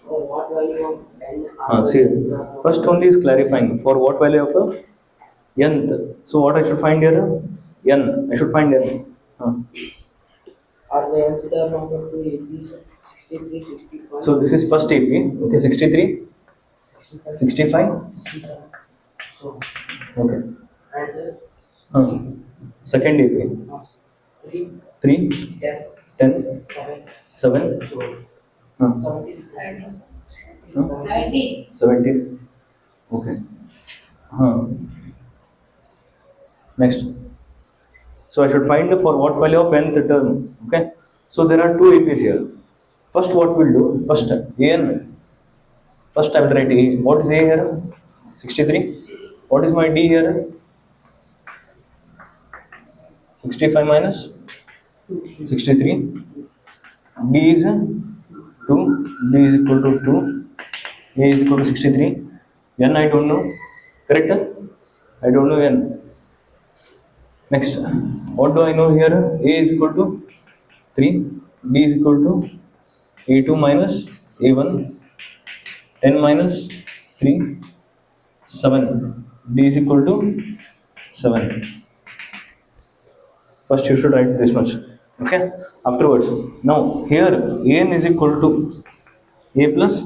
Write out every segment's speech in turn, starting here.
what value of n See, first only is clarifying for what value of nth. So what I should find here? N. I should find n. are the nth term of a 2 APs 63, 65, So this is first AP. Okay, 63, 65, 65. 67. So, Okay. and Second AP. 3, 3, 10, 10, 7, 7. 17, 17. Okay. Next. So I should find for what value of nth term. Okay. So there are two APs here. First, what we'll do? First, an. First, I will write A. What is A here? 63. What is my D here? 65 minus 63. D is 2. D is equal to 2. A is equal to 63. N I don't know. Correct? I don't know N. Next, what do I know here? A is equal to 3. B is equal to A2 minus A1. 10 minus 3. 7. B is equal to 7. First you should write this much. Okay. Afterwards, now here n is equal to a plus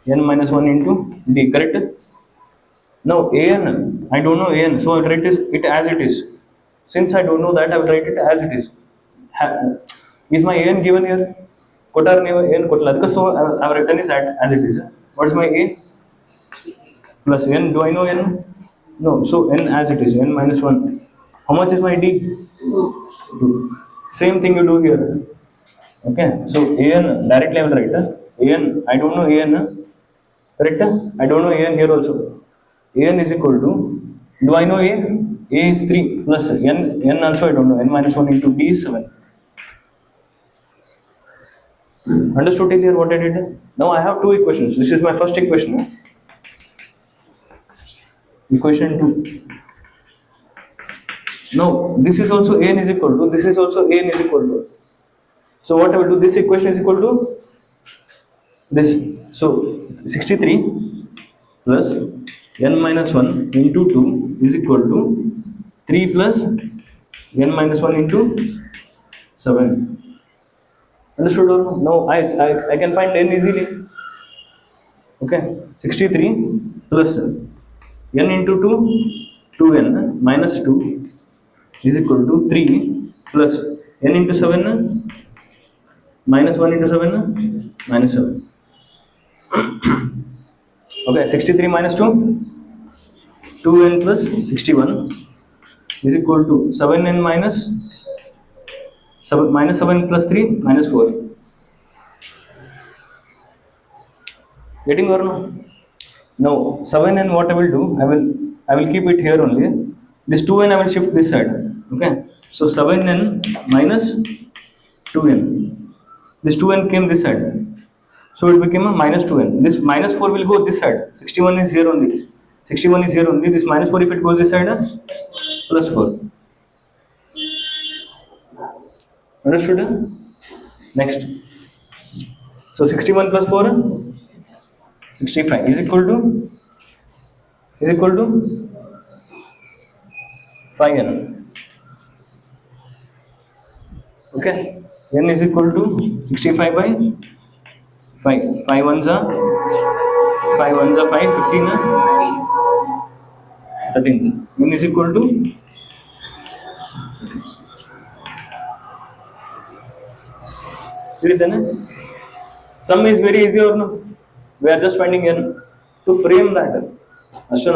n minus 1 into d. Correct? Now an, I don't know an, so I will write it as it is. Since I don't know that, I will write it as it is. Is my an given here? Kotar n kotla. So I have written it as it is. What is my a? Plus n. Do I know n? No. So n as it is. N minus 1. How much is my d? 2. Same thing you do here. Okay. So an directly I will write. An, I don't know an. Correct? I don't know an here also. An is equal to, do I know a? A is 3 plus n also I don't know. N minus 1 into d is 7. Understood till here what I did? Now I have two equations. This is my first equation. Equation 2. Now this is also an is equal to, this is also an is equal to. So what I will do, this equation is equal to this. So 63 plus n minus 1 into 2 is equal to 3 plus n minus 1 into 7. Understood or no? No, I can find n easily. Okay, 63 plus n into 2, 2n minus 2 is equal to 3 plus n into 7 minus 1 into 7 minus 7. Okay, 63 minus 2, 2n plus 61 is equal to 7n minus 7 minus 7 plus 3 minus 4. Getting or no? Now 7n what I will do? I will keep it here only. This 2n I will shift this side. Okay. So 7n minus 2n. This 2n came this side. So it became a minus 2n. This minus 4 will go this side. 61 is here only. 61 is here only. This minus 4 if it goes this side, plus 4. Understood? Next. So 61 plus 4, 65 is equal to 5n. Okay. N is equal to 65 by 5. 5 ones are 5, 15 13. N is equal to sum is very easy or no? We are just finding n to frame that. Ashton,